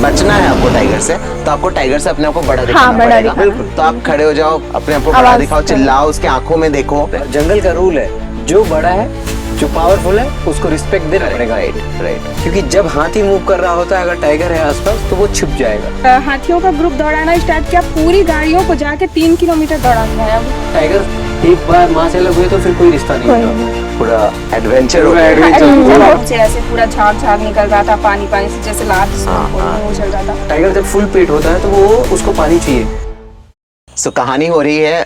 बचना है आपको टाइगर से, तो आपको टाइगर से अपने आप को बड़ा दिखाना बड़ा पड़ेगा। दिखाना। तो आप खड़े हो जाओ, अपने आप को बड़ा दिखाओ, चिल्लाओ, उसके आंखों में देखो। जंगल का रूल है, जो बड़ा है, जो पावरफुल है, उसको रिस्पेक्ट देना पड़ेगा। राइट। क्योंकि जब हाथी मूव कर रहा होता है, अगर टाइगर है आसपास, तो वो छुप जाएगा। हाथियों का ग्रुप दौड़ाना स्टार्ट किया, पूरी गाड़ियों को जाके 3 किलोमीटर दौड़ा के आया वो। टाइगर एक बार माँ से अलग हुए तो फिर कोई रिश्ता नहीं होगा। पूरा एडवेंचर हो से ऐसे पूरा झाग झाग निकल रहा था, पानी पानी से जैसे लात उछल रहा था। टाइगर जब फुल पेट होता है तो वो उसको पानी चाहिए। सो कहानी हो रही है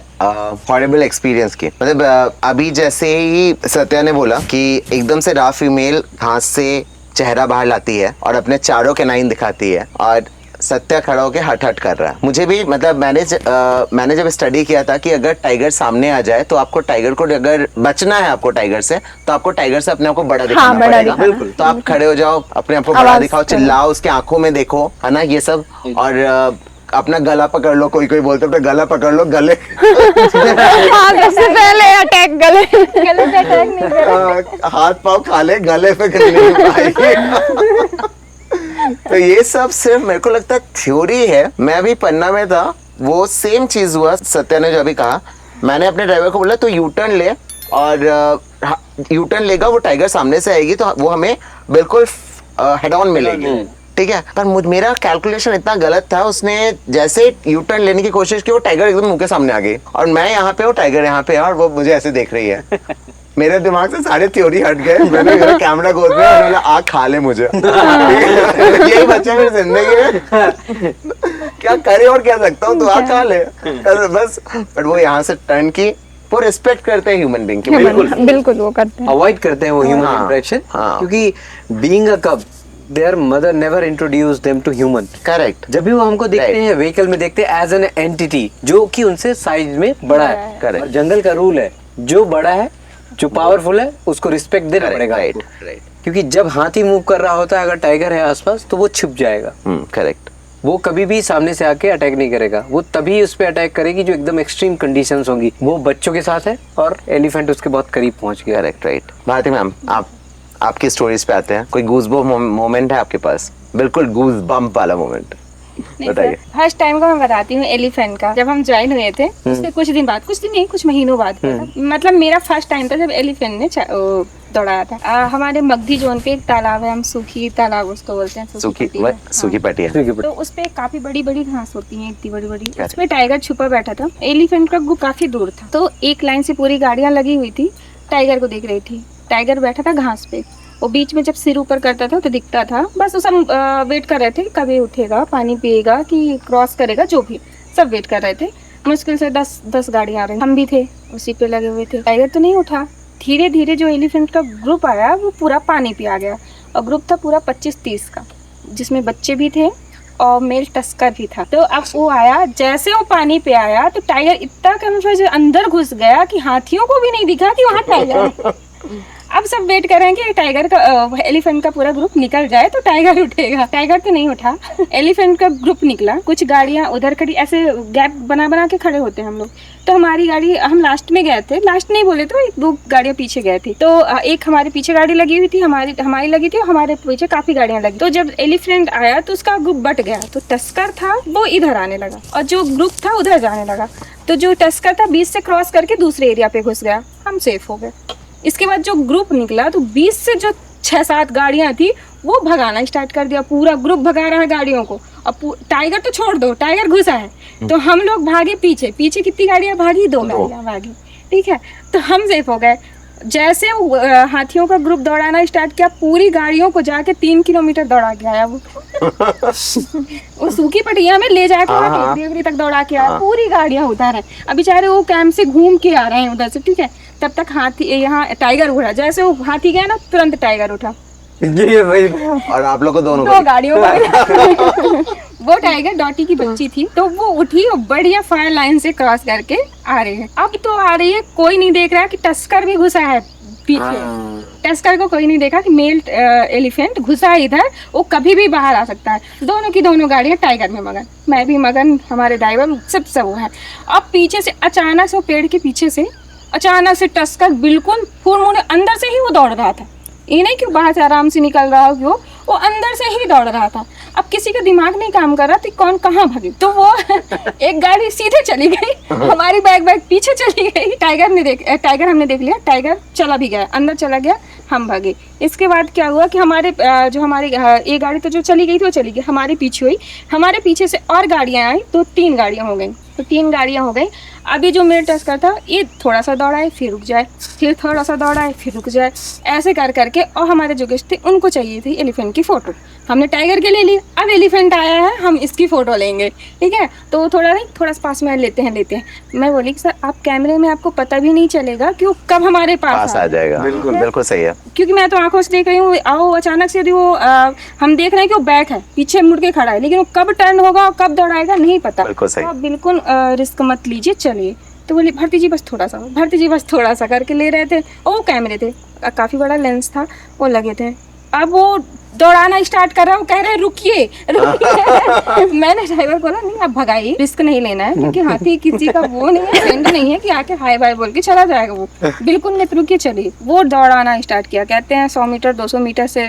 हॉरिबल एक्सपीरियंस की। मतलब अभी जैसे ही सत्या ने बोला कि एकदम से रा फीमेल घास से चेहरा बाहर लाती है और अपने चारों कैनाइन दिखाती है, और सत्या खड़ा होकर हट हट कर रहा है। मुझे भी मतलब मैंने जब स्टडी किया था कि अगर टाइगर सामने आ जाए तो आपको टाइगर को, अगर बचना है आपको टाइगर से, तो आपको टाइगर से अपने आप को बड़ा दिखाना पड़ेगा। बिल्कुल। तो आप खड़े हो जाओ, अपने आप को बड़ा दिखाओ, चिल्लाओ, उसके आंखों में देखो, है ना, ये सब। और अपना गला पकड़ लो, कोई कोई बोलते हैं गला पकड़ लो, गले सबसे पहले अटैक गले पे अटैक नहीं करें। हाथ पाँव खा ले, गले पे नहीं पाएगी। तो ये सब सिर्फ मेरे को लगता है थ्योरी है। मैं अभी पन्ना में था, वो सेम चीज हुआ। सत्या ने जो अभी कहा, मैंने अपने ड्राइवर को बोला तो यू टर्न ले, और यू टर्न लेगा, वो टाइगर सामने से आएगी तो वो हमें बिल्कुल हेड ऑन मिलेगी, ठीक है। पर मेरा कैलकुलेशन इतना गलत था, उसने जैसे यू टर्न लेने की कोशिश की, वो टाइगर एकदम मुंह के सामने आ गई, और मैं यहाँ पे हूँ, टाइगर यहाँ पे है, और वो मुझे ऐसे देख रही है। मेरे दिमाग से सारे थ्योरी हट गए। मैंने मेरा कैमरा गोद में, उन्होंने आग खा ले मुझे। यही बच्चा मेरी जिंदगी में, क्या करे और क्या सकता हूँ, तो आग खा ले बस। बट वो यहाँ से टर्न की, वो रिस्पेक्ट करते हैं ह्यूमन बीइंग की। बिल्कुल वो करते हैं, अवॉइड करते हैं वो ह्यूमन इंटरेक्शन, क्योंकि बीइंग अ कब their mother never introduced them to human। Correct. जब भी वो हमको देखते हैं व्हीकल में, देखते हैं एज एन एंटिटी जो कि उनसे साइज में बड़ा है। Correct। और जंगल का रूल है, जो बड़ा है, जो पावरफुल है, उसको रिस्पेक्ट देना पड़ेगा। राइट। क्योंकि जब हाथी मूव कर रहा होता है, अगर टाइगर है आसपास, तो वो छुप जाएगा। करेक्ट। वो कभी भी सामने से आके अटैक नहीं करेगा। वो तभी उस पे अटैक करेगी जो एकदम एक्सट्रीम कंडीशंस होंगी। वो बच्चों के साथ है और एलिफेंट उसके बहुत करीब पहुंच गया। करेक्ट। राइट। भारती मैम, आपकी स्टोरीज पे आते हैं। कोई गूज़बम्प मोमेंट है आपके पास? बिल्कुल गूज़बम्प वाला मोमेंट बताइए। फर्स्ट टाइम का मैं बताती हूँ एलिफेंट का। जब हम ज्वाइन हुए थे उसके कुछ दिन नहीं, कुछ महीनों बाद मतलब मेरा फर्स्ट टाइम था जब एलिफेंट ने दौड़ाया था। हमारे मगधी जोन पे एक तालाब है, हम सूखी तालाब उसको बोलते हैं, सूखी पट्टी है। तो उस पे काफी बड़ी बड़ी घास होती है, इतनी बड़ी बड़ी। उसमें टाइगर छुपा बैठा था। एलिफेंट का ग्रुप काफी दूर था, तो एक लाइन से पूरी गाड़ियां लगी हुई थी, टाइगर को देख रही थी। टाइगर बैठा था घास पे, वो बीच में जब सिर ऊपर करता था तो दिखता था। बस वो सब वेट कर रहे थे, कभी उठेगा, पानी पिएगा कि क्रॉस करेगा, जो भी सब वेट कर रहे थे। मुश्किल से 10 गाड़ियां आ रही, हम भी थे उसी पे लगे हुए थे। टाइगर तो नहीं उठा। धीरे धीरे जो एलिफेंट का ग्रुप आया वो पूरा पानी पे आ गया, और ग्रुप था पूरा 25-30 का, जिसमें बच्चे भी थे और मेल टस्कर भी था। तो अब वो आया, जैसे वो पानी पे आया तो टाइगर इतना कंफ्यूज अंदर घुस गया कि हाथियों को भी नहीं दिखा कि वहाँ टाइगर है। अब सब वेट कर रहे हैं कि टाइगर का एलिफेंट का पूरा ग्रुप निकल जाए तो टाइगर उठेगा। टाइगर तो नहीं उठा। एलिफेंट का ग्रुप निकला, कुछ गाड़ियां उधर खड़ी, ऐसे गैप बना बना के खड़े होते हैं हम लोग। तो हमारी गाड़ी, हम लास्ट में गए थे, लास्ट नहीं बोले तो 1-2 गाड़ियां पीछे गए थी। तो एक हमारे पीछे गाड़ी लगी हुई थी, हमारी लगी थी, और हमारे पीछे काफी गाड़ियां लगी। तो जब एलिफेंट आया तो उसका ग्रुप बट गया, तो टस्कर था वो इधर आने लगा और जो ग्रुप था उधर जाने लगा। तो जो टस्कर था बीच से क्रॉस करके दूसरे एरिया पे घुस गया, हम सेफ हो गए। इसके बाद जो ग्रुप निकला तो 20 से जो 6-7 गाड़ियां थी वो भगाना स्टार्ट कर दिया। पूरा ग्रुप भगा रहा है गाड़ियों को। अब टाइगर तो छोड़ दो, टाइगर घुसा है। तो हम लोग भागे पीछे कितनी गाड़ियां भागी? 2 गाड़ियां भागी, ठीक है। तो हम सेफ हो गए। जैसे हाथियों का ग्रुप दौड़ाना स्टार्ट किया, पूरी गाड़ियों को जाके 3 किलोमीटर दौड़ा के आया वो। वो सूखी पटिया में ले जाके देवरी तक दौड़ा के आया। पूरी गाड़ियां उधर है, अब बेचारे वो कैंप से घूम के आ रहे हैं उधर से, ठीक है। तब तक हाथी, यहाँ टाइगर उठा। जैसे वो हाथी गया ना, तुरंत टाइगर उठा। ये भाई, और आप लोग को दोनों गाड़ियों वो टाइगर डॉटी की बच्ची थी, तो वो उठी और बढ़िया फायर लाइन से क्रॉस करके आ रही है। अब तो आ रही है, कोई नहीं देख रहा कि टस्कर भी घुसा है पीछे। टस्कर को कोई नहीं देखा कि मेल एलिफेंट घुसा है इधर, वो कभी भी बाहर आ सकता है। दोनों की दोनों गाड़ियां टाइगर में मगन, मैं भी मगन, हमारे ड्राइवर सब वो है। अब पीछे से अचानक से, पेड़ के पीछे से अचानक से टस्कर बिल्कुल फुल मुड़े, अंदर से ही वो दौड़ रहा था। ये नहीं कि बाहर से आराम से निकल रहा हो, वो अंदर से ही दौड़ रहा था। अब किसी का दिमाग नहीं काम कर रहा तो कौन कहाँ भागे, तो वो एक गाड़ी सीधे चली गई, हमारी बैग पीछे चली गई। टाइगर हमने देख लिया, टाइगर चला भी गया, अंदर चला गया, हम भागे। इसके बाद क्या हुआ कि हमारे एक गाड़ी तो जो चली गई थी वो चली गई, हमारे पीछे हुई, हमारे पीछे से और गाड़ियां आई, तो 3 गाड़ियां हो गई, तो 3 गाड़ियां हो गई। अभी जो मेरे टस्कर था ये थोड़ा सा दौड़ाए फिर रुक जाए, फिर थोड़ा सा दौड़ाए फिर रुक जाए, ऐसे कर करके। और हमारे जो गेस्ट थे उनको चाहिए थी एलिफेंट की फ़ोटो, हमने टाइगर के ले ली, अब एलिफेंट आया है हम इसकी फ़ोटो लेंगे, ठीक है। तो थोड़ा सा पास में लेते हैं। मैं बोली कि सर आप कैमरे में आपको पता भी नहीं चलेगा कि वो कब हमारे पास आ जाएगा। बिल्कुल बिल्कुल सही है, क्योंकि मैं तो आंखों से देख रही हूँ, आओ अचानक से वो हम देख रहे हैं कि वो बैक है, पीछे मुड़ के खड़ा है, लेकिन वो कब टर्न होगा और कब दौड़ाएगा नहीं पता। बिल्कुल सही। तो आप बिल्कुल रिस्क मत लीजिए, चलिए। तो बोले भारती जी बस थोड़ा सा करके ले रहे थे, और वो कैमरे थे, काफ़ी बड़ा लेंस था, वो लगे थे। अब वो दौड़ाना स्टार्ट कर रहा हूँ, कह रहे हैं रुकिए। मैंने ड्राइवर बोला नहीं आप भगाइए, रिस्क नहीं लेना है, क्योंकि हाथी किसी का वो नहीं है, फ्रेंड नहीं है कि आके हाय बाय बोल के चला जाएगा। वो बिल्कुल नहीं, रुकिए चलिए। वो दौड़ाना स्टार्ट किया, कहते हैं 100 मीटर 200 मीटर से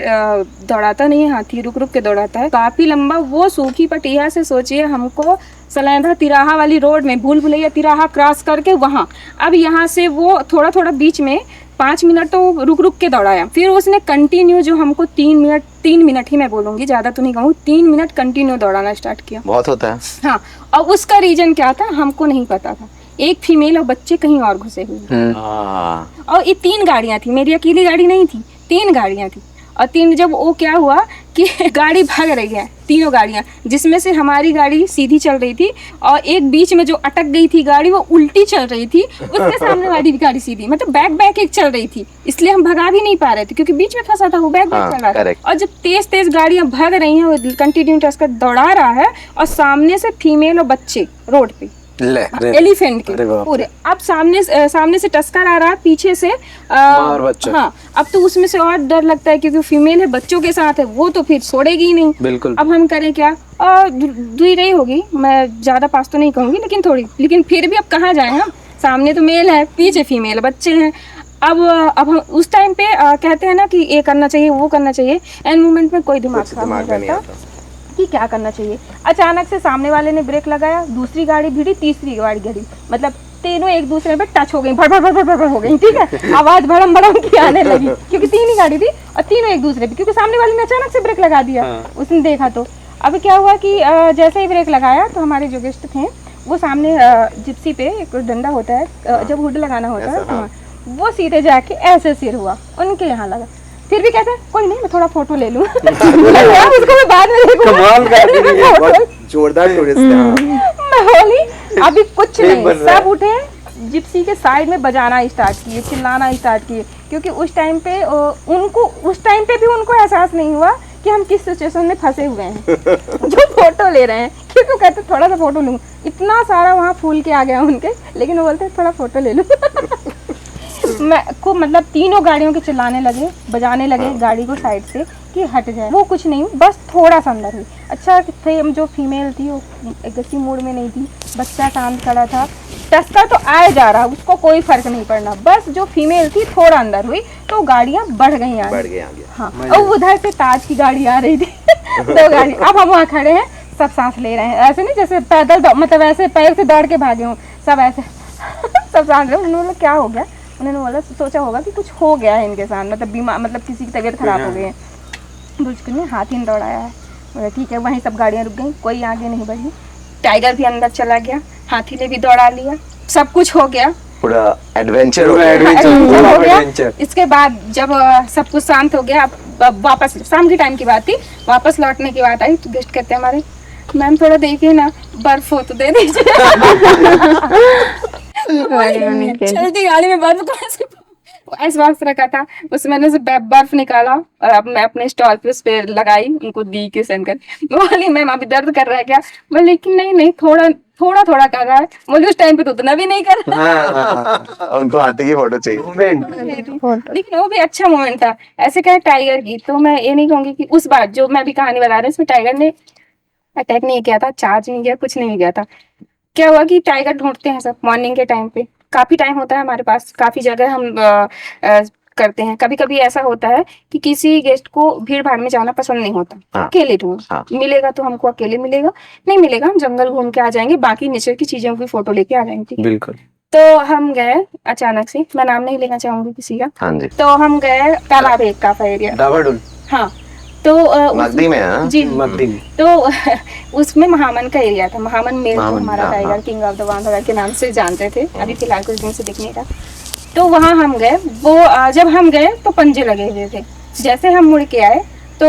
दौड़ाता नहीं है हाथी, रुक रुक के दौड़ाता है, काफी लंबा। वो सूखी पटिया से सोचिए हमको सलैंधा तिराहा वाली रोड में, भूल भुलैया तिराहा क्रॉस करके वहाँ, अब यहाँ से वो थोड़ा बीच में 5 मिनट तो रुक रुक के दौड़ाया, फिर उसने कंटिन्यू जो हमको 3 मिनट ही मैं बोलूँगी, ज़्यादा तो नहीं कहूँ, 3 मिनट कंटिन्यू दौड़ाना स्टार्ट किया। बहुत होता है। हाँ, और उसका रीजन क्या था हमको नहीं पता था, एक फीमेल और बच्चे कहीं और घुसे हुए, और ये 3 गाड़ियाँ थी, मेरी अकेली गाड़ी नहीं थी, 3 गाड़ियाँ थी। और 3 जब वो क्या हुआ कि गाड़ी भाग रही है, तीनों गाड़ियाँ, जिसमें से हमारी गाड़ी सीधी चल रही थी, और एक बीच में जो अटक गई थी गाड़ी वो उल्टी चल रही थी, उसके सामने वाली भी गाड़ी सीधी, मतलब बैक एक चल रही थी, इसलिए हम भगा भी नहीं पा रहे थे क्योंकि बीच में फंसा था, वो बैक चल रहा था। और जब तेज गाड़ियाँ भाग रही हैं, वो कंटिन्यू टस्कर दौड़ा रहा है, और सामने से फीमेल और बच्चे रोड पे एलिफेंट के पूरे। अब सामने से टस्कर आ रहा है, पीछे से हाँ, अब तो उसमें से और डर लगता है क्योंकि फीमेल है, बच्चों के साथ है, वो तो फिर छोड़ेगी ही नहीं। बिल्कुल। अब हम करें क्या, दुई रही होगी, मैं ज्यादा पास तो नहीं कहूंगी, लेकिन थोड़ी, लेकिन फिर भी अब कहाँ जाए हम, सामने तो मेल है, पीछे फीमेल बच्चे हैं। अब हम उस टाइम पे कहते हैं ना कि ये करना चाहिए वो करना चाहिए, एंड मोमेंट में कोई दिमाग काम नहीं करता कि क्या करना चाहिए। अचानक से सामने वाले ने ब्रेक लगाया, दूसरी गाड़ी भिड़ी, तीसरी गाड़ी गिरी, मतलब तीनों एक दूसरे पे टच हो गई, भड़ हो गई, ठीक है। आवाज भड़म की आने लगी क्योंकि 3 ही गाड़ी थी और तीनों एक दूसरे पे, क्योंकि सामने वाले ने अचानक से ब्रेक लगा दिया। उसने देखा तो अब क्या हुआ कि जैसे ही ब्रेक लगाया तो हमारे जो गेस्ट थे वो सामने जिप्सी पे एक डंडा होता है, जब हुड लगाना होता है, वो सीधे जाके ऐसे सिर हुआ, उनके यहाँ लगा। फिर भी कहते हैं कोई नहीं मैं थोड़ा फोटो ले लूं। उसको मैं बाद में देखूंगा। जोरदार टूरिस्ट है। मैं बोली अभी कुछ नहीं, सब उठे जिप्सी के साइड में बजाना स्टार्ट किए, चिल्लाना स्टार्ट किए, क्योंकि उस टाइम पे भी उनको एहसास नहीं हुआ कि हम किस सिचुएशन में फंसे हुए हैं, जो फोटो ले रहे हैं। क्योंकि कहते थोड़ा सा फोटो लूँ, इतना सारा वहाँ फूल के आ गया उनके, लेकिन वो बोलते थोड़ा फोटो ले लूँ। मैं को मतलब तीनों गाड़ियों के चिल्लाने लगे, बजाने लगे गाड़ी को साइड से कि हट जाए। वो कुछ नहीं, बस थोड़ा सा अंदर हुई। अच्छा थे जो फीमेल थी वो एग्रेसिव मूड में नहीं थी, बच्चा शांत खड़ा था, टस्कर तो आए जा रहा, उसको कोई फर्क नहीं पड़ना, बस जो फीमेल थी थोड़ा अंदर हुई तो गाड़ियाँ बढ़ गई आगे। हाँ, और उधर से ताज की गाड़ी आ रही थी। 2 गाड़ी। अब हम वहाँ खड़े हैं, सब सांस ले रहे हैं, ऐसे नहीं जैसे पैदल, मतलब ऐसे पैर से दौड़ के भागे हूँ, सब ऐसे सब सांस रहे। उन्होंने क्या हो गया, उन्होंने बोला सोचा होगा कि कुछ हो गया है इनके साथ, मतलब बीमार, मतलब किसी की तबीयत खराब हो गई है। बुझकर ने हाथी ने दौड़ाया है, बोला ठीक है। वहीं सब गाड़ियाँ रुक गई, कोई आगे नहीं बढ़ी, टाइगर भी अंदर चला गया, हाथी ने भी दौड़ा लिया, सब कुछ हो गया, पूरा एडवेंचर हो गया। इसके बाद जब सब कुछ शांत हो गया, अब वापस शाम के टाइम की बात थी, वापस लौटने की बात आई तो गेस्ट कहते हैं हमारे, मैम थोड़ा देखिए ना, बर्फ हो तो दे दीजिए। चलती गाड़ी में बर्फ को ऐसे बॉक्स रखा था, उसमें मैंने से बर्फ निकाला और अब मैं अपने स्टॉल पे उस पे लगाई, उनको दी के सेंड कर। बोली मैम अभी दर्द कर रहा है क्या? बोले लेकिन नहीं थोड़ा कर रहा है। बोली उस टाइम पे तो उतना भी नहीं कर रहा। उनको हाथी की फोटो चाहिए, लेकिन वो भी अच्छा मोमेंट था। ऐसे कहे टाइगर की, तो मैं ये नहीं कहूंगी कि उस बार जो मैं भी कहानी बता रही हूँ इसमें टाइगर ने अटैक नहीं किया था, चार्ज नहीं किया, कुछ नहीं किया था। क्या हुआ कि टाइगर ढूंढते हैं सब मॉर्निंग के टाइम पे, काफी टाइम होता है हमारे पास, काफी जगह हम करते हैं। कभी कभी ऐसा होता है कि किसी गेस्ट को भीड़ भाड़ में जाना पसंद नहीं होता, हाँ। अकेले ढूंढ हाँ। मिलेगा तो हमको अकेले मिलेगा, नहीं मिलेगा हम जंगल घूम के आ जाएंगे, बाकी नेचर की चीजों की फोटो लेके आ जाएंगे। बिल्कुल। तो हम गए अचानक से, मैं नाम नहीं लेना चाहूंगी किसी का। हाँ जी। तो हम गए तालाब एक काफा एरिया, दावाडुल हाँ। तो मगदी में, हाँ? जी मगदी में। तो उसमें महामन का एरिया था। महामन मेल को महामन, हमारा हाँ, टाइगर हाँ। किंग ऑफ द वांडर के नाम से जानते थे, अभी फिलहाल कुछ दिन से दिख नहीं रहा। तो वहाँ हम गए, वो जब हम गए तो पंजे लगे हुए थे। जैसे हम मुड़ के आए तो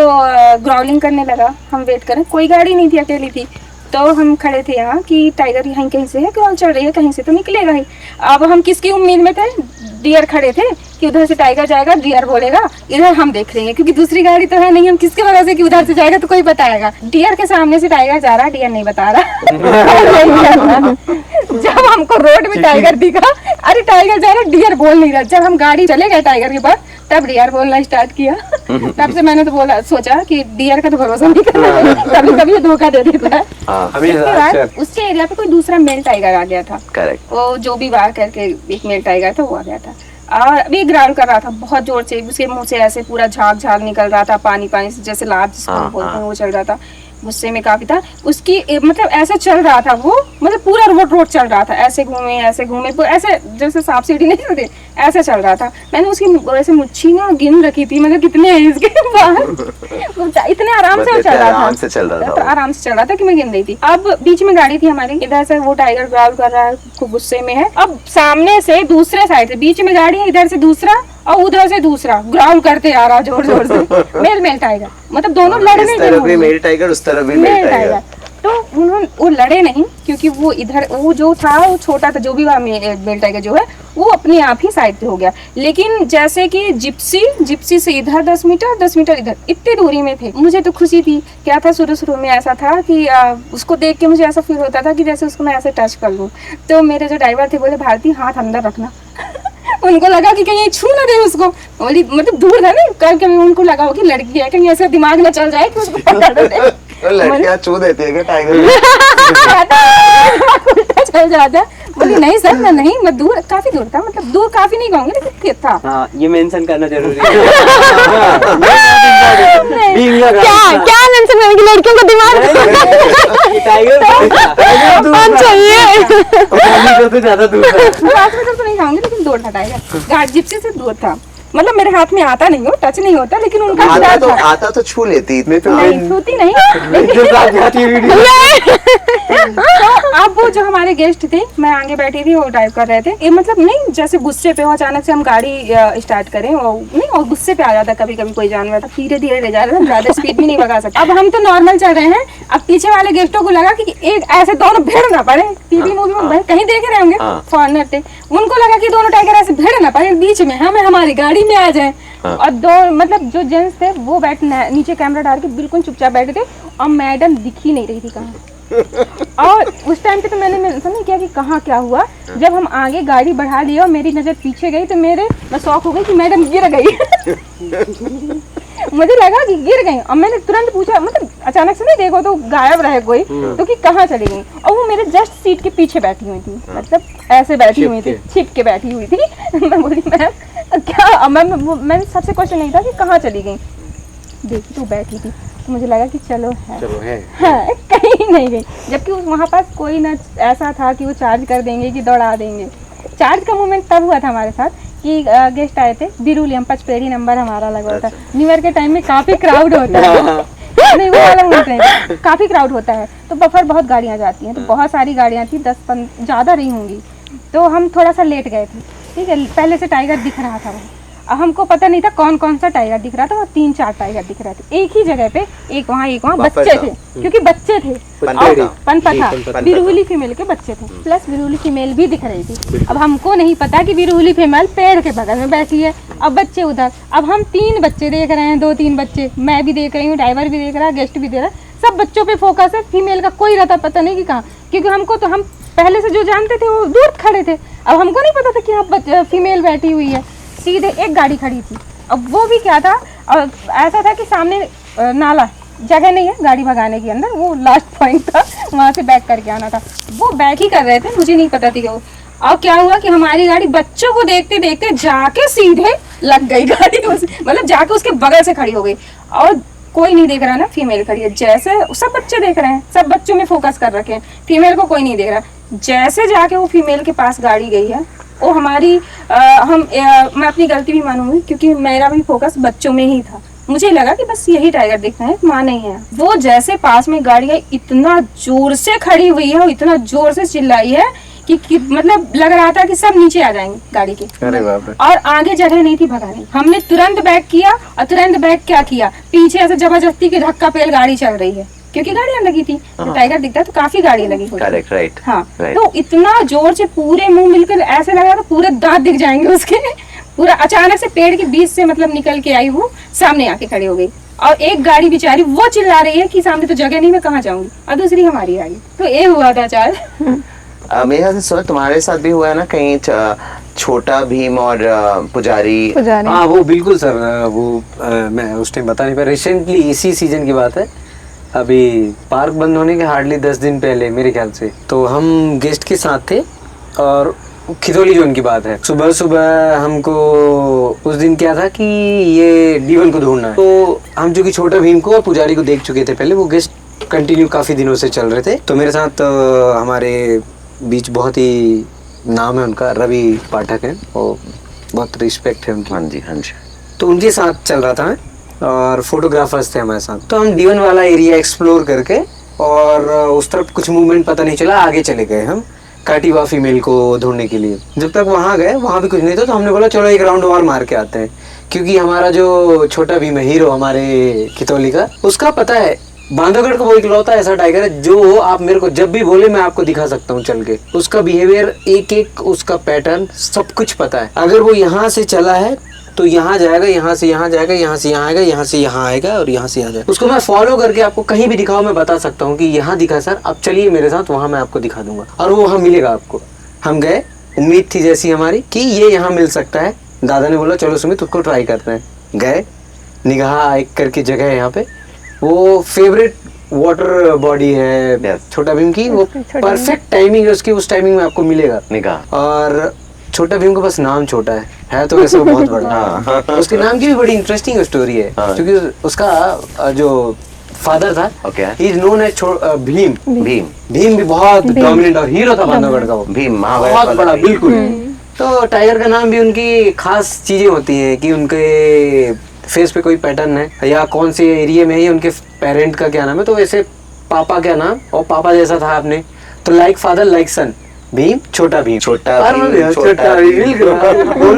ग्राउलिंग करने लगा, हम वेट करें, कोई गाड़ी नहीं थी, अकेली थी। तो हम खड़े थे यहाँ कि टाइगर यहाँ कहीं से है, ग्राउल चल रही है, कहीं से तो निकलेगा ही। अब हम किसकी उम्मीद में थे, डियर खड़े थे कि उधर से टाइगर जाएगा, डियर बोलेगा, इधर हम देख लेंगे, क्योंकि दूसरी गाड़ी तो है नहीं, हम किसके भरोसे कि उधर से जाएगा तो कोई बताएगा। डियर के सामने से टाइगर जा रहा, डियर नहीं बता रहा। जब हमको रोड में टाइगर दिखा, अरे टाइगर जा रहा, डियर बोल नहीं रहा। जब हम गाड़ी चले गए टाइगर के पास, तब डियर बोलना स्टार्ट किया। तब से मैंने तो बोला, सोचा कि डियर का तो भरोसा नहीं करना है, कभी कभी ये धोखा दे देता है। उसके बाद उसके एरिया पे कोई दूसरा मेल टाइगर आ गया था, करेक्ट। वो जो भी वार करके एक मेल टाइगर था वो आ गया था, और अभी ग्राउल कर रहा था बहुत जोर से। उसके मुंह से ऐसे पूरा झाग झाग निकल रहा था, पानी पानी से, जैसे लाभ जिसको हम बोलते हैं वो चल रहा था। गुस्से में काफी था उसकी, मतलब ऐसे चल रहा था वो, मतलब पूरा रोड चल रहा था, ऐसे घूमे ऐसे जैसे सांप सीढ़ी नहीं होते, ऐसे चल रहा था। मैंने उसकी ऐसे मुच्छी ना गिन रखी थी, मतलब कितने हैं इसके बाहर, इतने आराम से चल रहा था, तो आराम से चल रहा था कि मैं गिन रही थी। अब बीच में गाड़ी थी हमारी, इधर से वो टाइगर ग्राउल कर रहा है, खूब गुस्से में है। अब सामने से दूसरे साइड से, बीच में गाड़ी है, इधर से दूसरा और उधर से दूसरा ग्राउल करते आ रहा जोर जोर से। मेल टाइगर, मतलब दोनों लड़ने इस तरफ भी मेल टाइगर, उस तरफ भी मेल टाइगर। तो उन्होंने वो लड़े नहीं, क्योंकि वो इधर वो जो था वो छोटा था, जो भी वहाँ मेल टाइगर जो है वो अपने आप ही साइड पे हो गया। लेकिन जैसे कि जिप्सी से इधर 10 मीटर इधर, इतनी दूरी में थे। मुझे तो खुशी थी। क्या था, शुरू में ऐसा था कि उसको देख के मुझे ऐसा फील होता था कि जैसे उसको मैं ऐसे टच कर लूँ। तो मेरे जो ड्राइवर थे बोले, भारती हाथ अंदर रखना। उनको लगा कि कहीं छू ना दे उसको, बोली मतलब दूर था ना, करके उनको लगा हो कि लड़की है, कहीं ऐसे दिमाग में चल जाए कि उसको पकड़ दे। तो लड़कियां छू देती है क्या टाइगर? उल्टा चल जाता। बोली नहीं सर, मैं नहीं, मैं दूर, काफी दूर था, मतलब दूर काफी नहीं कहूंगी लेकिन था। हाँ, ये मेंशन करना जरूरी है। क्या मेंशन करने की, लड़कियों का दिमाग टाइगर चाहिए। तो ज्यादा दूर है। 5 मीटर तो नहीं कहूंगी लेकिन दूर था टाइगर, गाड़ी जिप्सी से दूर था। मतलब मेरे हाथ में आता नहीं हो, टच नहीं होता, लेकिन उनका आता तो छू लेती, नहीं छूती नहीं। तो अब वो जो हमारे गेस्ट थे, मैं आगे बैठी थी, वो ड्राइव कर रहे थे। ये मतलब नहीं जैसे गुस्से पे हो, अचानक से हम गाड़ी स्टार्ट करें नहीं, और गुस्से पे आ जाता कभी कभी कोई जानवर, धीरे धीरे ले जा रहा था, ज्यादा स्पीड भी नहीं भगा सकते। अब हम तो नॉर्मल चल रहे हैं, अब पीछे वाले गेस्टों को लगा कि एक ऐसे दोनों भिड़ ना पड़े। टीवी मूवी में कहीं देख रहे होंगे, फॉरनर थे, उनको लगा कि दोनों टाइगर ऐसे भिड़ ना पड़े, बीच में हमें हमारी गाड़ी में आ जाए। और दो मतलब जो जेंट्स थे वो बैठ नीचे कैमरा डाल के बिल्कुल चुपचाप बैठे थे, और मैडम दिख ही नहीं रही थी कहाँ। और उस टाइम पे तो मैंने मेंशन नहीं किया कि कहाँ क्या हुआ। जब हम आगे गाड़ी बढ़ा लिया और मेरी नजर पीछे गई तो मैं शॉक हो गई कि मैडम गिर गई। मुझे लगा कि गिर गई, और मैंने तुरंत पूछा, मतलब अचानक से नहीं देखो तो गायब रहे कोई, तो कि कहाँ चली गई। और वो मेरे जस्ट सीट के पीछे बैठी हुई थी, मतलब ऐसे बैठी हुई थी, छिप के बैठी हुई थी। मैं बोली मैम क्या, मैं सबसे क्वेश्चन नहीं था कि कहाँ चली गई, देखी तो बैठी थी, तो मुझे लगा कि चलो है हाँ, कहीं नहीं गई। जबकि वहाँ पास कोई ना ऐसा था कि वो चार्ज कर देंगे कि दौड़ा देंगे। चार्ज का मोमेंट तब हुआ था हमारे साथ कि गेस्ट आए थे बिरुली, हम पचपेड़ी नंबर हमारा लगा होता है। न्यू ईयर के टाइम में काफी क्राउड होता है। नहीं वो वाला होते हैं, काफी क्राउड होता है, तो बफर बहुत गाड़ियाँ जाती हैं, तो बहुत सारी गाड़ियाँ थी, 10-15 ज़्यादा नहीं होंगी। तो हम थोड़ा सा लेट गए थे, ठीक है। पहले से टाइगर दिख रहा था वहाँ, अब हमको पता नहीं था कौन कौन सा टाइगर दिख रहा था, वो 3-4 टाइगर दिख रहे थे एक ही जगह पे, एक वहाँ बच्चे थे, क्योंकि बच्चे थे, पनपा था, बिरुली फीमेल के बच्चे थे, प्लस बिरुली फीमेल भी दिख रही थी। अब हमको नहीं पता कि बिरुली फीमेल पेड़ के बगल में बैठी है, अब बच्चे उधर। अब हम 3 बच्चे देख रहे हैं, 2-3 बच्चे, मैं भी देख रही हूँ, ड्राइवर भी देख रहा है, गेस्ट भी देख रहा है, सब बच्चों पे फोकस है, फीमेल का कोई रहता पता नहीं कि कहाँ, क्योंकि हमको तो हम पहले से जो जानते थे वो दूर खड़े थे। अब हमको नहीं पता था कि यहाँ फीमेल बैठी हुई है। सीधे एक गाड़ी खड़ी थी, अब वो भी क्या था, और ऐसा था कि सामने नाला, जगह नहीं है गाड़ी भगाने के अंदर, वो लास्ट पॉइंट था, वहाँ से बैक करके आना था। वो बैक ही कर रहे थे, मुझे नहीं पता थी कि वो। और क्या हुआ कि हमारी गाड़ी बच्चों को देखते देखते जाके सीधे लग गई गाड़ी मतलब जाके उसके बगल से खड़ी हो गई, और कोई नहीं देख रहा ना, फीमेल खड़ी है, जैसे सब बच्चे देख रहे हैं, सब बच्चों में फोकस कर रखे हैं, फीमेल को कोई नहीं देख रहा। जैसे जाके वो फीमेल के पास गाड़ी गई है, वो हमारी मैं अपनी गलती भी मानूंगी क्योंकि मेरा भी फोकस बच्चों में ही था। मुझे लगा कि बस यही टाइगर दिखना है, माँ नहीं है। वो जैसे पास में गाड़ी आई, इतना जोर से खड़ी हुई है और इतना जोर से चिल्लाई है कि मतलब लग रहा था कि सब नीचे आ जाएंगे गाड़ी के। अरे बाप रे। और आगे जगह नहीं थी भगाने। हमने तुरंत बैक किया, और तुरंत बैक क्या किया, पीछे ऐसे जबरदस्ती की धक्का पेल गाड़ी चल रही है क्योंकि गाड़ियां लगी थी, तो टाइगर दिखता तो काफी गाड़ी लगी हुई। Correct, right. हाँ, right. तो इतना जोर से पूरे मुंह मिलकर ऐसे लगा तो पूरे दांत दिख जाएंगे उसके। पूरा अचानक से पेड़ के बीच से मतलब निकल के आई, वो सामने आके खड़ी हो गई, और एक गाड़ी बेचारी वो चिल्ला रही है कि सामने तो जगह नहीं, मैं कहाँ जाऊंगी, और दूसरी हमारी आ गई। तो ये हुआ था चार। मेरे ख्याल से सर तुम्हारे साथ भी हुआ है ना कहीं, छोटा भीम और पुजारी। हाँ वो बिल्कुल सर, मैं उस टाइम बता नहीं पाया, रिसेंटली इसी सीजन की बात है, अभी पार्क बंद होने के हार्डली 10 दिन पहले मेरे ख्याल से, तो हम गेस्ट के साथ थे और खिदौली जोन की बात है। सुबह सुबह हमको उस दिन क्या था कि ये D1 को ढूंढना है, तो हम जो कि छोटा भीम को और पुजारी को देख चुके थे पहले, वो गेस्ट कंटिन्यू काफी दिनों से चल रहे थे। तो मेरे साथ हमारे बीच बहुत ही नाम है उनका, रवि पाठक है, और बहुत रिस्पेक्ट है उनकी। हाँ जी, हाँ जी। तो उनके साथ चल रहा था मैं, और फोटोग्राफर्स थे हमारे साथ। तो हम D1 वाला एरिया एक्सप्लोर करके, और उस तरफ कुछ मूवमेंट पता नहीं चला, आगे चले गए हम काटीवा फीमेल को ढूंढने के लिए। जब तक वहाँ गए, वहाँ भी कुछ नहीं था, तो हमने बोला चलो एक राउंड और मार के आते हैं, क्योंकि हमारा जो छोटा भीम है, हीरो हमारे खितौली का, उसका पता है बांधवगढ़ का वो इकलौता ऐसा टाइगर है जो आप मेरे को जब भी बोले मैं आपको दिखा सकता हूँ चल के। उसका बिहेवियर, एक एक उसका पैटर्न, सब कुछ पता है। अगर वो यहाँ से चला है तो यहाँ जाएगा, यहाँ से यहाँ जाएगा, यहाँ से यहाँ आएगा, यहाँ से यहाँ आएगा, और यहाँ से यहाँ जाएगा। उसको मैं फॉलो करके आपको कहीं भी दिखाओ, मैं बता सकता हूँ कि यहाँ दिखा सर, अब चलिए मेरे साथ, वहाँ मैं आपको दिखा दूंगा, और वो वहाँ मिलेगा आपको। हम गए, उम्मीद थी जैसी हमारी कि ये यहाँ मिल सकता है। दादा ने बोला चलो सुमित उसको ट्राई करते हैं। गए, निगाह एक करके जगह है यहाँ पे, वो फेवरेट वाटर बॉडी है छोटा भीम की, वो परफेक्ट टाइमिंग है उसकी, उस टाइमिंग में आपको मिलेगा निगाह। और छोटा भीम को बस नाम छोटा है तो वैसे वो बहुत बड़ा। उसके नाम की भी बड़ी इंटरेस्टिंग स्टोरी है, क्योंकि उसका जो फादर था, he is known as Bhim. Bhim भी बहुत डोमिनेंट और हीरो था बांधवगढ़ का, वो भीम बहुत बड़ा, बिल्कुल। तो टाइगर का नाम भी उनकी खास चीजें होती हैं कि उनके फेस पे कोई पैटर्न है, या कौन से एरिया में है, उनके पेरेंट का क्या नाम है। तो वैसे पापा क्या नाम, और पापा जैसा था आपने, तो लाइक फादर लाइक सन, भीम छोटा भीम, छोटा भीम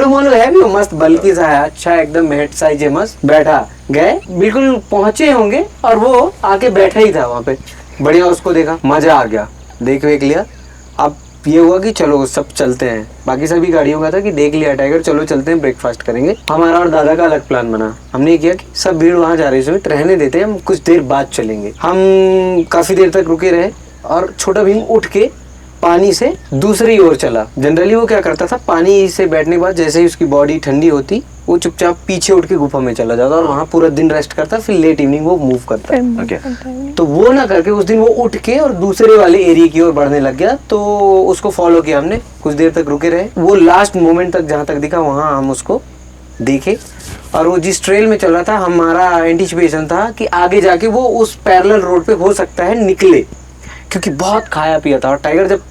बोलो है भी मस्त, बल्कि सा है, अच्छा एकदम हेड साइज है, मस्त। बैठा, गए, बिल्कुल पहुंचे होंगे और वो आके बैठा ही था वहाँ पे। बढ़िया, उसको देखा, मजा आ गया, देख वेख लिया। अब ये हुआ कि चलो सब चलते हैं, बाकी सभी गाड़ियों का था कि देख लिया टाइगर, चलो चलते हैं, ब्रेकफास्ट करेंगे। हमारा और दादा का अलग प्लान बना। हमने किया कि सब भीड़ वहाँ जा रही है, रहने देते हैं, हम कुछ देर बाद चलेंगे। हम काफी देर तक रुके रहे, और छोटा भीम उठ के पानी से दूसरी ओर चला। जनरली वो क्या करता था, पानी से बैठने के बाद जैसे ही उसकी बॉडी ठंडी होती, वो चुपचाप पीछे उठ के गुफा में चला जाता और वहाँ पूरा दिन रेस्ट करता, फिर लेट इवनिंग वो मूव करता। तो वो ना करके उस दिन वो उठ के और दूसरे वाले एरिया की ओर बढ़ने लग गया। तो उसको फॉलो किया हमने, कुछ देर तक रुके रहे, वो लास्ट मोमेंट तक जहाँ तक दिखा वहाँ हम उसको देखे। और वो जिस ट्रेल में चल रहा था, हमारा एंटिसिपेशन था कि आगे जाके वो उस पैरेलल रोड पे हो सकता है निकले, क्योंकि बहुत खाया पिया था। और टाइगर जब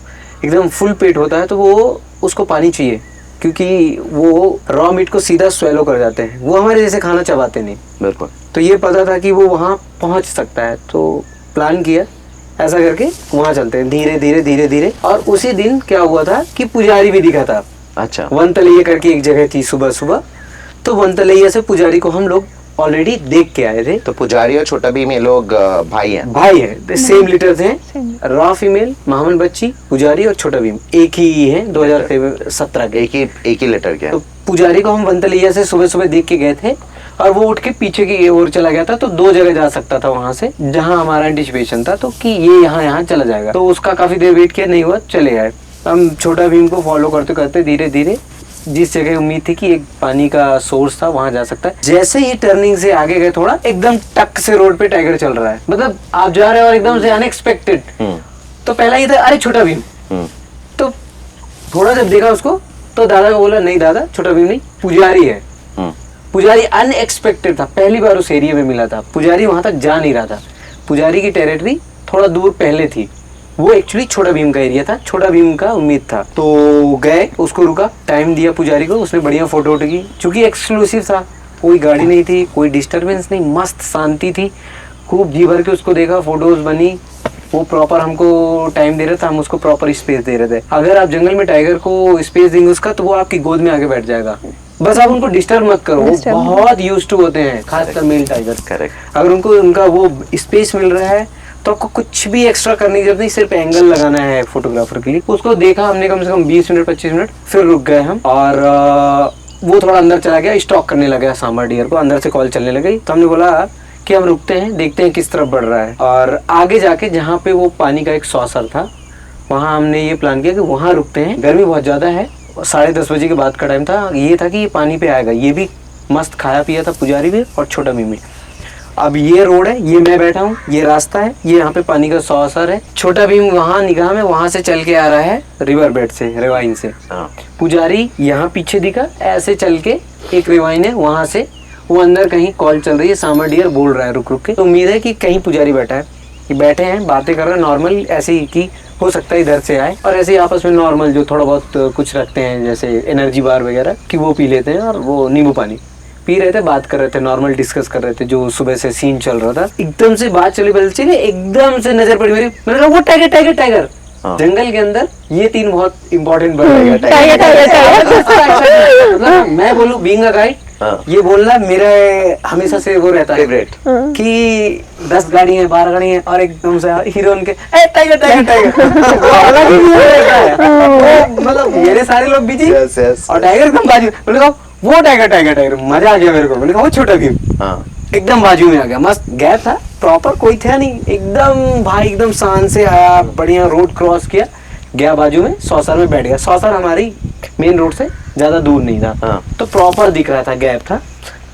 एकदम फुल पेट होता है तो वो उसको पानी चाहिए, क्योंकि वो रॉ मीट को सीधा स्वेलो कर जाते हैं, वो हमारे जैसे खाना चबाते नहीं। बिल्कुल। तो ये पता था कि वो वहाँ पहुँच सकता है, तो प्लान किया ऐसा करके वहाँ चलते हैं, धीरे धीरे धीरे धीरे। और उसी दिन क्या हुआ था कि पुजारी भी दिखा था। अच्छा। वनतलैया करके एक जगह थी सुबह सुबह, तो वनतलैया से पुजारी को हम लोग ऑलरेडी देख के आए थे। तो पुजारी और छोटा भीम ये लोग भाई हैं, सेम लिटर थे, रॉ फीमेल, महामन बच्ची, पुजारी और छोटा भीम एक ही है, 2017 के, एक ही लिटर के। तो पुजारी को हम वनतलैया से सुबह सुबह देख के गए थे, और वो उठ के पीछे की ओर चला गया था। तो 2 जगह जा सकता था वहां से, जहां हमारा एंटिसिपेशन था, तो कि ये यहाँ चला जाएगा। तो उसका काफी देर वेट किया, नहीं हुआ, चले आए। हम छोटा भीम को फॉलो करते करते धीरे धीरे जिस जगह उम्मीद थी कि एक पानी का सोर्स था, वहां जा सकता है। जैसे ही टर्निंग से आगे गए थोड़ा, एकदम टक से रोड पे टाइगर चल रहा है, मतलब आप जा रहे हो और एकदम से अनएक्सपेक्टेड। तो पहला ये था, अरे छोटा भीम। तो थोड़ा जब देखा उसको, तो दादा को बोला नहीं दादा छोटा भीम नहीं, पुजारी है। पुजारी अनएक्सपेक्टेड था, पहली बार उस एरिया में मिला था। पुजारी वहां तक जा नहीं रहा था, पुजारी की टेरिटरी थोड़ा दूर पहले थी, वो एक्चुअली छोटा भीम का एरिया था, छोटा भीम का उम्मीद था। तो गए, उसको रुका, टाइम दिया पुजारी को, उसने बढ़िया फोटो वोटो की, चूंकि एक्सक्लूसिव था, कोई गाड़ी नहीं थी, कोई डिस्टरबेंस नहीं, मस्त शांति थी, खूब जी भर के उसको देखा, फोटोज बनी। वो प्रॉपर हमको टाइम दे रहा था, हम उसको प्रॉपर स्पेस दे रहे थे। अगर आप जंगल में टाइगर को स्पेस देंगे उसका, तो वो आपकी गोद में आके बैठ जाएगा। बस आप उनको डिस्टर्ब मत करो, वो बहुत यूज्ड टू होते हैं, खासकर मेल टाइगर। करेक्ट। अगर उनको उनका वो स्पेस मिल रहा है तो आपको कुछ भी एक्स्ट्रा करने की जरूरत नहीं, सिर्फ एंगल लगाना है फोटोग्राफर के लिए। उसको देखा हमने कम से कम 20 मिनट 25 मिनट, फिर रुक गए हम, और वो थोड़ा अंदर चला गया, स्टॉक करने लगा सांबर डियर को, अंदर से कॉल चलने लगी। तो हमने बोला कि हम रुकते हैं, देखते हैं किस तरफ बढ़ रहा है। और आगे जाके जहाँ पे वो पानी का एक सॉसर था, वहाँ हमने ये प्लान किया कि वहाँ रुकते हैं। गर्मी बहुत ज्यादा है, 10:30 बजे के बाद का टाइम था। ये था कि ये पानी पे आएगा, ये भी मस्त खाया पिया था पुजारी भी और छोटा भीम भी। अब ये रोड है, ये मैं बैठा हूँ, ये रास्ता है, ये यहाँ पे पानी का सॉसर है। छोटा भीम वहाँ निगाह में वहां से चल के आ रहा है, रिवर बेड से, रिवाइन से। पुजारी यहाँ पीछे दिखा, ऐसे चल के एक रिवाइन है, वहां से वो अंदर कहीं कॉल चल रही है, सांबर डियर बोल रहा है रुक रुक के। तो उम्मीद है कि कहीं पुजारी बैठा है, कि बैठे हैं, बातें कर रहे हैं नॉर्मल, ऐसे ही कि हो सकता है इधर से आए, और ऐसे ही आपस में नॉर्मल जो थोड़ा बहुत कुछ रखते हैं, जैसे एनर्जी बार वगैरह, कि वो पी लेते हैं, और वो नींबू पानी पी रहे थे, बात कर रहे थे, नॉर्मल डिस्कस कर रहे थे जो सुबह से सीन चल रहा था। एकदम से बात चली बदल चली, एकदम से नजर पड़ी मेरी, मैंने कहा वो टाइगर टाइगर टाइगर। जंगल के अंदर ये 3 बहुत इंपॉर्टेंट वर्ड है, मतलब मैं बोलूं बीइंग अ गाइड, ये बोलना मेरा हमेशा से वो रहता है फेवरेट, कि 10 गाड़ी है, 12 गाड़ी है, और एकदम से हीरोइन के टाइगर टाइगर टाइगर, मतलब मेरे सारे लोग बिजी और टाइगर कम बाजू। मैंने कहा वो टाइगर टाइगर टाइगर, मजा आ गया मेरे को। मैंने कहा वो छोटा भीम एकदम बाजू में आ गया, मस्त गैप था, प्रॉपर कोई था नहीं, एकदम भाई एकदम शान से आया, बढ़िया रोड क्रॉस किया, गया बाजू में, सौसर में बैठ गया। सौसर हमारी मेन रोड से ज्यादा दूर नहीं था, तो प्रॉपर दिख रहा था, गैप था,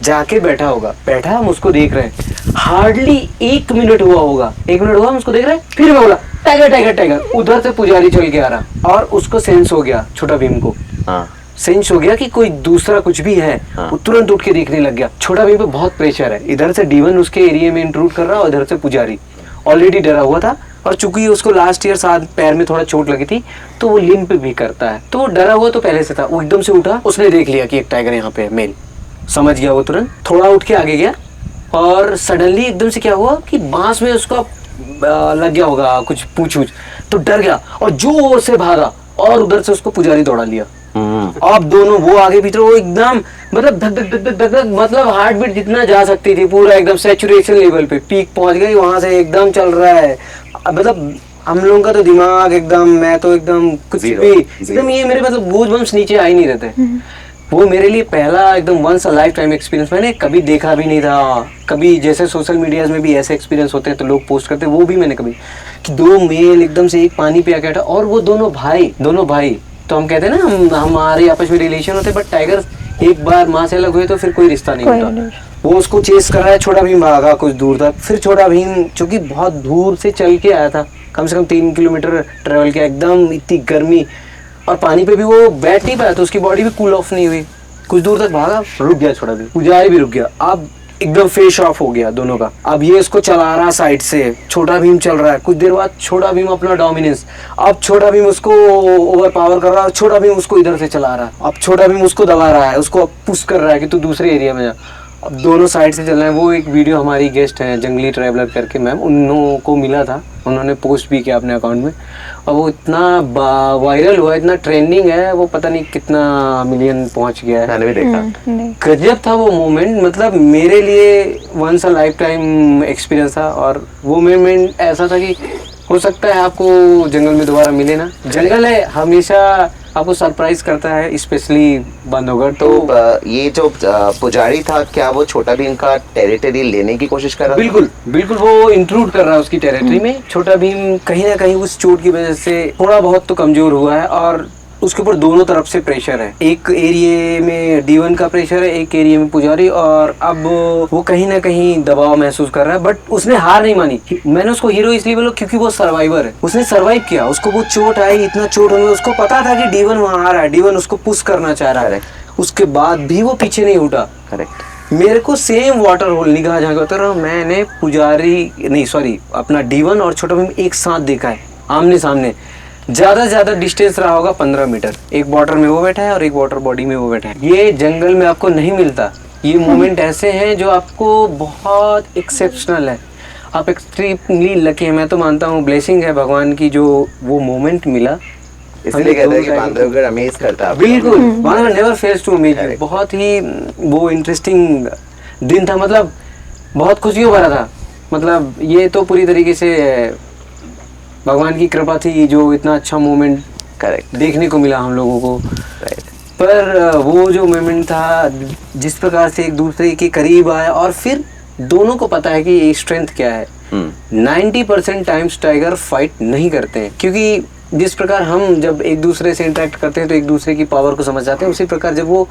जाके बैठा होगा। बैठा, हम उसको देख रहे हैं, हार्डली 1 मिनट हुआ होगा, 1 मिनट हुआ हम उसको देख रहे हैं, फिर मैं बोला टाइगर टाइगर टाइगर। उधर से पुजारी चल के आ रहा, और उसको सेंस हो गया, छोटा भीम को सेंस हो गया कि कोई दूसरा कुछ भी है। वो तुरंत उठ के देखने लग गया। छोटा भीम पे बहुत प्रेशर है, इधर से डीवन उसके एरिया में इंट्रूड कर रहा, और इधर से पुजारी ऑलरेडी डरा हुआ था, और चूंकि उसको लास्ट ईयर साथ पैर में थोड़ा चोट लगी थी, तो वो लिम्प भी करता है, तो वो डरा हुआ तो पहले से था। वो एकदम से उठा, उसने देख लिया कि एक टाइगर यहाँ पे है, मेल, समझ गया वो तुरंत, थोड़ा उठ के आगे गया, और सडनली एकदम से क्या हुआ कि बांस में उसका लग गया होगा कुछ पूछ, तो डर गया और जोर से भागा, और उधर से उसको पुजारी दौड़ा लिया। अब दोनों, वो आगे पीछे, वो एकदम मतलब धक धक धक धक धक, मतलब हार्ट बीट जितना जा सकती थी, पूरा एकदम सैचुरेशन लेवल पे पीक पहुंच गई, वहां से एकदम चल रहा है। मतलब हम लोगों का तो दिमाग एकदम, मैं तो एकदम कुछ भी एकदम, ये मेरे मतलब गूज़बम्प्स नीचे आ ही नहीं रहते। वो मेरे लिए पहला एकदम once a lifetime experience, मैंने कभी देखा भी नहीं था। कभी जैसे सोशल मीडियाज में भी ऐसे एक्सपीरियंस होते हैं तो लोग पोस्ट करते हैं, वो भी मैंने कभी, कि 2 मेल एकदम से एक पानी पे आके बैठा, और वो दोनों भाई तो हम कहते हैं ना, हमारे आपस में रिलेशन होते हैं, बट टाइगर एक बार माँ से अलग हुए तो फिर कोई रिश्ता नहीं होता। वो उसको चेस कर रहा है, छोटा भीम भागा कुछ दूर तक, फिर छोटा भीम चूंकि बहुत दूर से चल के आया था, कम से कम 3 किलोमीटर ट्रेवल किया, एकदम इतनी गर्मी, और पानी पे भी वो बैठ नहीं पाया, तो उसकी बॉडी भी कूल ऑफ नहीं हुई, कुछ दूर तक भागा, रुक गया छोटा भीम, पुजारी भी रुक गया। अब एकदम फेस ऑफ हो गया दोनों का। अब ये इसको चला रहा साइड से, छोटा भीम चल रहा है, कुछ देर बाद छोटा भीम अपना डोमिनेंस, अब छोटा भीम उसको ओवर पावर कर रहा है, छोटा भीम उसको इधर से चला रहा है, अब छोटा भीम उसको दबा रहा है, उसको पुश कर रहा है कि तू दूसरे एरिया में जा। अब दोनों साइड से चल रहे हैं। वो एक वीडियो हमारी गेस्ट हैं जंगली ट्रैवलर करके मैम, उन को मिला था, उन्होंने पोस्ट भी किया अपने अकाउंट में, और वो इतना वायरल हुआ, इतना ट्रेंडिंग है, वो पता नहीं कितना मिलियन पहुंच गया है। मैंने भी देखा, गजब था वो मोमेंट, मतलब मेरे लिए once a lifetime experience था। और वो मोमेंट ऐसा था कि हो सकता है आपको जंगल में दोबारा मिले ना, जंगल है हमेशा आपको सरप्राइज करता है, स्पेशली बांधवगढ़। तो ये जो पुजारी था, क्या वो छोटा भीम का टेरिटरी लेने की कोशिश कर रहा था? बिल्कुल वो इंट्रूड कर रहा है उसकी टेरिटरी में। छोटा भीम कहीं ना कहीं उस चोट की वजह से थोड़ा बहुत तो कमजोर हुआ है, और उसके ऊपर दोनों तरफ से प्रेशर है, एक एरिया में D1 का प्रेशर है, एक एरिया में पुजारी, और अब वो कहीं ना कहीं दबाव महसूस कर रहा है, बट उसने हार नहीं मानी। मैंने उसको हीरो इसलिए बोला क्योंकि वो सर्वाइवर है, उसने सर्वाइव किया, उसको वो चोट आई, इतना चोट होने, उसको पता था कि D1 वहां आ रहा है, D1 उसको पुश करना चाह रहा है, उसके बाद भी वो पीछे नहीं उठा। करेक्ट। मेरे को सेम वाटर होल निगाह जहाँ उतर रहा, मैंने पुजारी नहीं सॉरी अपना D1 और छोटा भीम एक साथ देखा है आमने सामने। ज्यादा से ज्यादा डिस्टेंस रहा होगा 15 मीटर। एक वाटर में वो बैठा है और एक वाटर बॉडी में वो बैठा है। ये जंगल में आपको नहीं मिलता। ये मोमेंट ऐसे हैं जो आपको बहुत एक्सेप्शनल है। आप एक्सट्रीमली लकी है। मैं तो मानता हूँ ब्लेसिंग है भगवान की जो वो मोमेंट मिला। इसलिए कहते हैं कि बांधवगढ़ अमेज करता है। बिल्कुल, Bandhavgarh never fails to amaze you. बहुत ही वो इंटरेस्टिंग दिन था, मतलब बहुत खुशियों भरा था। मतलब ये तो पूरी तरीके से भगवान की कृपा थी जो इतना अच्छा मोमेंट करेक्ट देखने को मिला हम लोगों को। राइट। पर वो जो मोमेंट था जिस प्रकार से एक दूसरे के करीब आया और फिर दोनों को पता है कि ये स्ट्रेंथ क्या है। 90% टाइम्स टाइगर फाइट नहीं करते हैं, क्योंकि जिस प्रकार हम जब एक दूसरे से इंटरेक्ट करते हैं तो एक दूसरे की पावर को समझ जाते हैं, उसी प्रकार जब वो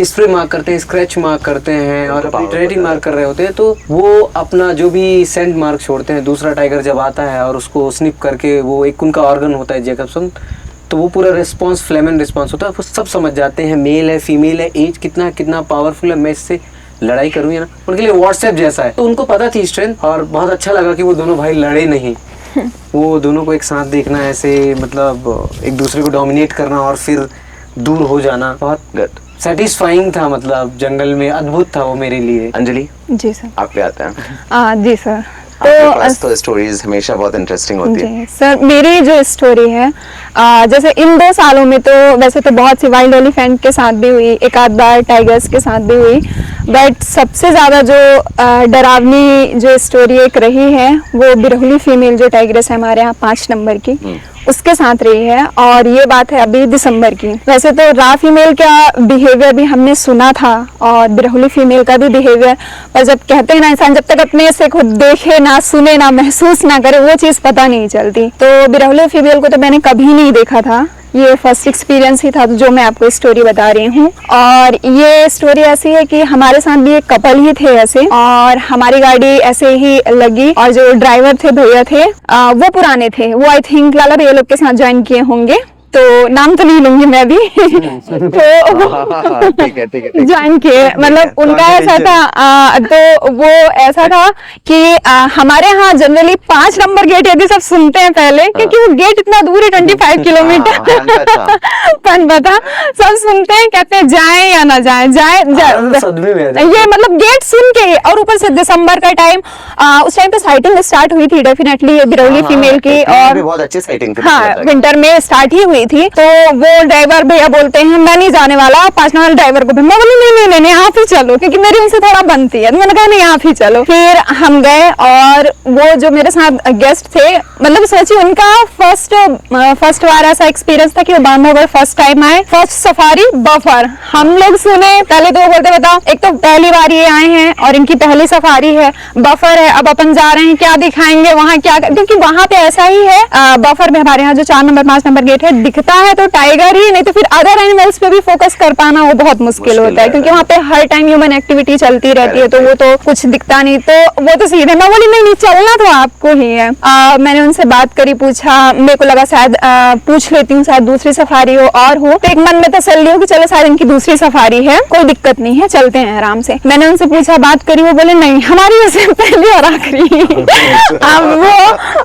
स्प्रे मार्क करते हैं, स्क्रैच मार्क करते हैं और अपनी ट्रेडिंग मार्क कर रहे होते हैं तो वो अपना जो भी सेंट मार्क छोड़ते हैं, दूसरा टाइगर जब आता है और उसको स्निप करके वो एक उनका ऑर्गन होता है जैकबसन, तो वो पूरा रिस्पॉन्स फ्लेमन रिस्पॉन्स होता है। वो सब समझ जाते हैं मेल है फीमेल है, एज कितना कितना पावरफुल है, मैं इससे लड़ाई करूँ या ना। उनके लिए व्हाट्सएप जैसा है। तो उनको पता थी स्ट्रेंथ और बहुत अच्छा लगा कि वो दोनों भाई लड़े नहीं। वो दोनों को एक साथ देखना ऐसे, मतलब एक दूसरे को डोमिनेट करना और फिर दूर हो जाना, बहुत सेटिस्फाइंग था। मतलब जंगल में अद्भुत था वो मेरे लिए। अंजलि जी सर। आप पे आते हैं। जी सर। आपके पास तो स्टोरीज हमेशा बहुत इंटरेस्टिंग होती है। जी सर, मेरी जो स्टोरी है जैसे इन 2 सालों में तो वैसे तो बहुत सी वाइल्ड एलिफेंट के साथ भी हुई, एक आध बार टाइगर्स के साथ भी हुई, बट सबसे ज़्यादा जो डरावनी जो स्टोरी एक रही है वो बिरहुली फीमेल जो टाइग्रेस है हमारे यहाँ 5 नंबर की, उसके साथ रही है। और ये बात है अभी दिसंबर की। वैसे तो रा फीमेल का बिहेवियर भी हमने सुना था और बिरहुली फीमेल का भी बिहेवियर, पर जब कहते हैं ना इंसान जब तक अपने से खुद देखे ना सुने ना महसूस ना करे वो चीज़ पता नहीं चलती। तो बिरहुली फीमेल को तो मैंने कभी नहीं देखा था, ये फर्स्ट एक्सपीरियंस ही था जो मैं आपको स्टोरी बता रही हूँ। और ये स्टोरी ऐसी है कि हमारे साथ भी एक कपल ही थे ऐसे, और हमारी गाड़ी ऐसे ही लगी और जो ड्राइवर थे भैया थे वो पुराने थे, वो आई थिंक लाला भैया लोग के साथ ज्वाइन किए होंगे, तो नाम तो नहीं लूंगी मैं भी। तो ठीक है ज्वाइन किए, मतलब उनका ऐसा था तो वो ऐसा था कि हमारे यहाँ जनरली 5 नंबर गेट यदि सब सुनते हैं पहले, क्योंकि वो गेट इतना दूर है 25 किलोमीटर। पन बता सब सुनते हैं, कहते हैं जाए या ना जाए, ये मतलब गेट सुन के। और ऊपर से दिसंबर का टाइम, उस टाइम पे साइटिंग स्टार्ट हुई थी डेफिनेटली बिरौली फीमेल की, और बहुत अच्छी साइटिंग थी। हाँ विंटर में स्टार्ट ही हुई थी। तो वो ड्राइवर भैया बोलते हैं मैं नहीं जाने वाला, 5 नंबर ड्राइवर को भी मैं बोली नहीं आप ही चलो, क्योंकि मेरी उनसे थोड़ा बनती है। मैंने कहा नहीं आप ही चलो। फिर हम गए और वो जो मेरे साथ गेस्ट थे, मतलब सोचिए उनका फर्स्ट बार ऐसा एक्सपीरियंस था कि वो बांधवगढ़ फर्स्ट टाइम आए, फर्स्ट सफारी बफर। हम लोग सुने पहले तो वो बोलते बताओ, एक तो पहली बार ये आए हैं और इनकी पहली सफारी है, बफर है, अब अपन जा रहे हैं क्या दिखाएंगे वहाँ क्या, क्योंकि वहाँ पे ऐसा ही है बफर में हमारे यहाँ जो 4 नंबर 5 नंबर गेट है दिखता है तो टाइगर ही, नहीं तो फिर अदर एनिमल्स पे भी फोकस कर पाना वो बहुत मुश्किल होता है, क्योंकि वहाँ पे हर टाइम ह्यूमन एक्टिविटी चलती रहती है, तो वो तो कुछ दिखता नहीं। तो वो तो सीधे मैं बोली नहीं चलना तो आपको ही है। मैंने उनसे बात करी, पूछा, मेरे को लगा शायद पूछ लेती हूँ शायद दूसरी सफारी हो और हो, तो एक मन में तसल्ली हो कि चलो शायद इनकी दूसरी सफारी है, कोई दिक्कत नहीं है, चलते हैं आराम से। मैंने उनसे पूछा, बात करी, वो बोले नहीं हमारी वैसे पहली और आखिरी।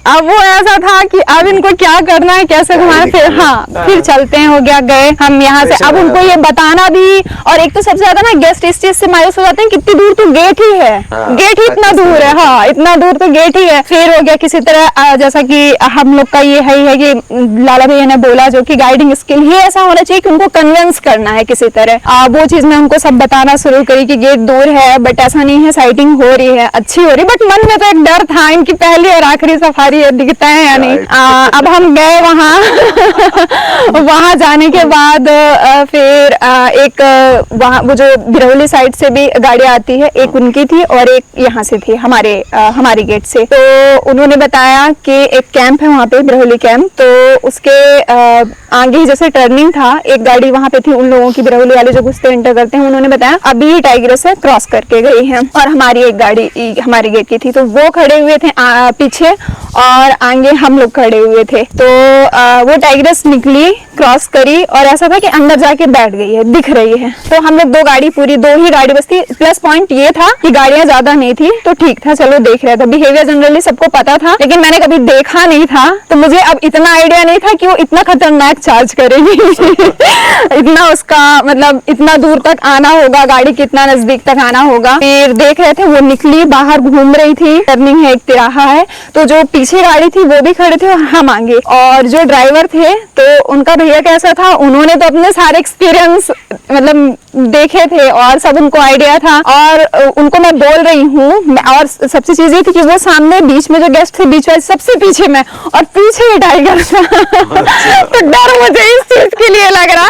अब वो ऐसा था कि अब इनको क्या करना है, कैसे घुमाना, फिर हाँ फिर चलते हैं, हो गया, गए हम यहाँ से। अब उनको ये बताना भी, और एक तो सबसे ज्यादा ना गेस्ट इस चीज से मायूस हो जाते हैं, कितनी दूर तो गेट ही है, गेट ही इतना दूर है, हाँ इतना दूर तो गेट ही है। फिर हो गया किसी तरह, जैसा कि हम लोग का ये है कि लाला भैया ने बोला जो कि गाइडिंग स्किल ही ऐसा होना चाहिए कि उनको कन्विंस करना है किसी तरह। वो चीज मैं उनको सब बताना शुरू करी कि गेट दूर है बट ऐसा नहीं है, साइटिंग हो रही है, अच्छी हो रही, बट मन में तो एक डर था इनकी पहली और आखिरी सफारी है, दिखता है या नहीं। अब हम गए वहाँ जाने के बाद फिर एक वहाँ वो जो बिरौली साइड से भी गाड़ी आती है, एक उनकी थी और एक यहाँ से थी हमारी गेट से। तो उन्होंने बताया कि एक कैंप है वहाँ पे, बिरौली कैंप, तो उसके आगे ही जैसे टर्निंग था, एक गाड़ी वहाँ पे थी उन लोगों की, बिरौली वाले जो घुसते एंटर करते हैं, उन्होंने बताया अभी टाइगर से क्रॉस करके गई है, और हमारी एक गाड़ी हमारी गेट की थी, तो वो खड़े हुए थे पीछे और आगे हम लोग खड़े हुए थे। तो वो टाइग्रेस निकली, क्रॉस करी और ऐसा था कि अंदर जाके बैठ गई है, दिख रही है। तो हम लोग दो ही गाड़ी बस थी। प्लस पॉइंट ये था कि गाड़ियां ज्यादा नहीं थी तो ठीक था, चलो देख रहे थे। बिहेवियर जनरली सबको पता था, लेकिन मैंने कभी देखा नहीं था, तो मुझे अब इतना आइडिया नहीं था कि वो इतना खतरनाक चार्ज करेगी। इतना उसका मतलब इतना दूर तक आना होगा, गाड़ी कितना नजदीक तक आना होगा। फिर देख रहे थे, वो निकली बाहर घूम रही थी, टर्निंग है, एक तिराहा है, तो जो पीछे गाड़ी थी वो भी खड़े थे और हम आगे। और जो ड्राइवर थे तो उनका भैया कैसा था, उन्होंने तो अपने सारे एक्सपीरियंस मतलब देखे थे और सब उनको आइडिया था। और उनको मैं बोल रही हूँ, और सबसे चीज ये थी कि वो सामने बीच में जो गेस्ट थे, बीच वाले सबसे पीछे मैं, और पीछे ये टाइगर था। तो डर मुझे इस चीज के लिए लग रहा।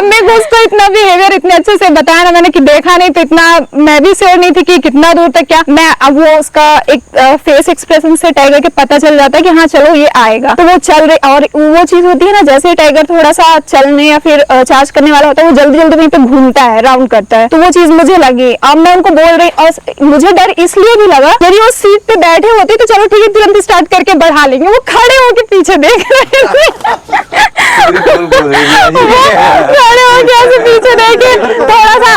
मैं उसको इतना बिहेवियर इतने अच्छे से बताया ना मैंने कि देखा नहीं, तो इतना मैं भी श्योर नहीं थी कि कितना दूर तक क्या। मैं अब वो उसका एक फेस एक्सप्रेशन से टाइगर के पता चल जाता है कि हाँ चलो ये आएगा, तो वो चल रही। और वो चीज होती है ना, जैसे टाइगर थोड़ा सा चलने या फिर चार्ज करने वाला होता है, वो जल्दी जल्दी वहीं पे घूमता है, राउंड करता है, तो वो चीज मुझे लगी। अब मैं उनको बोल रही, और मुझे डर इसलिए भी लगा, यदि वो सीट पे बैठे होते तो चलो ठीक है तुरंत स्टार्ट करके बढ़ा लेंगे, वो खड़े होके पीछे देख रहे थे। खड़े होके ऐसे पीछे देखे, थोड़ा सा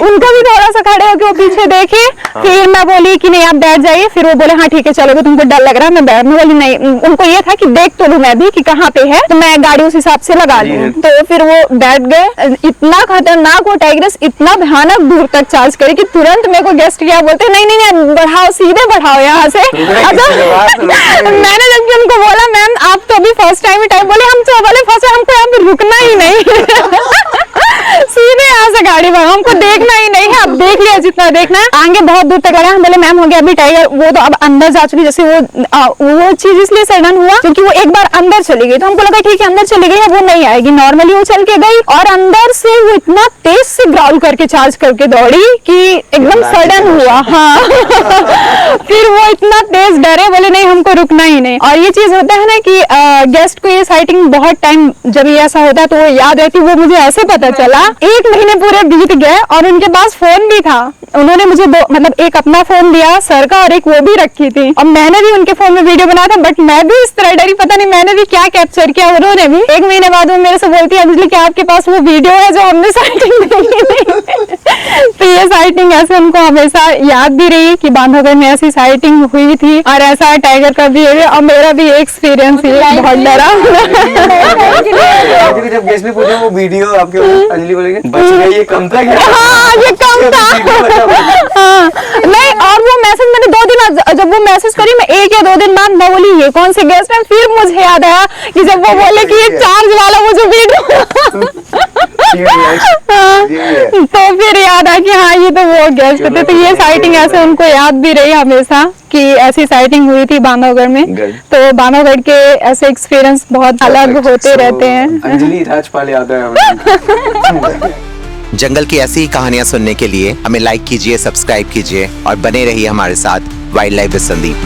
उनका भी थोड़ा सा खड़े होके वो पीछे देखे। फिर मैं बोली कि नहीं आप बैठ जाइए, फिर वो बोले हाँ ठीक है चलोगे, तुमको डर लग रहा है। मैं बैठने वाली नहीं, उनको ये था कि देख तो लूं मैं भी कि कहाँ पे है, तो मैं गाड़ी उस हिसाब से लगा लूं। तो फिर वो बैठ गए। इतना खतरनाक वो टाइग्रेस इतना भयानक दूर तक चार्ज करे कि तुरंत मेरे को गेस्ट क्या बोलते, नहीं नहीं नहीं बढ़ाओ, सीधे बढ़ाओ यहाँ से। मैंने जबकि उनको बोला मैम आप तो अभी फर्स्ट टाइम बोले, हम तो बोले फर्स्ट टाइम, हमको यहाँ पे रुकना ही नहीं। सीधे यहाँ से गाड़ी बढ़ाओ, हमको देखना ही नहीं है, अब देख लिया जितना देखना है। आगे बहुत दूर तक लगा, हम बोले मैम हो गया अभी टाइगर, वो तो अब अंदर जा चुकी। जैसे वो चीज इसलिए सडन हुआ क्योंकि वो एक बार अंदर चली गई, तो हमको लगा ठीक है अंदर चली गई, वो नहीं आएगी। नॉर्मली वो चल के गई और अंदर से वो इतना तेज से ग्राउल करके चार्ज करके दौड़ी कि एकदम सडन हुआ। हाँ। फिर वो इतना तेज डरे, बोले नहीं हमको रुकना ही नहीं। और ये चीज होता है ना कि गेस्ट को ये साइटिंग बहुत टाइम जब ये ऐसा होता है तो वो याद रहती, वो मुझे ऐसे पता चला 1 महीने पूरे बीत गए और उनके पास फोन भी था। उन्होंने मुझे दो मतलब एक अपना फोन दिया सर का और एक वो भी रखी थी, और मैंने भी उनके फोन में वीडियो बनाया था। बट मैं भी इस तरह डरी, पता नहीं मैंने भी क्या कैप्चर किया, उन्होंने भी। 1 महीने बाद वो मेरे से बोलती है अंजलि क्या आपके पास वो वीडियो है जो हमने साइटिंग देखी थी। तो ये साइटिंग ऐसे उनको हमेशा याद भी रही कि बांधवगढ़ में ऐसी साइटिंग हुई थी और ऐसा टाइगर का बिहेवियर। और मेरा भी एक्सपीरियंस है, बहुत डरा। जब गेस्ट ने पूछा वो वीडियो आपके, अंजलि बोलेंगे बच गई, ये कम था क्या? हाँ ये कम था। हाँ नहीं, और वो मैसेज मैंने 2 दिन, जब वो मैसेज करी मैं 1 या 2 दिन बाद मैं बोली ये कौन से गेस्ट है, फिर मुझे याद आया कि जब वो बोले कि ये चार्ज वाला वो जो वीडियो। तो फिर याद आया कि हाँ ये तो वो गेस्ट थे। तो ये साइटिंग ऐसे उनको याद भी रही हमेशा कि ऐसी साइटिंग हुई थी बांधवगढ़ में। तो बांधवगढ़ के ऐसे एक्सपीरियंस बहुत अलग होते रहते हैं। अंजलि राजपाल याद है हमें। जंगल की ऐसी ही कहानियां सुनने के लिए हमें लाइक कीजिए, सब्सक्राइब कीजिए और बने रहिए हमारे साथ वाइल्ड लाइफ विद संदीप।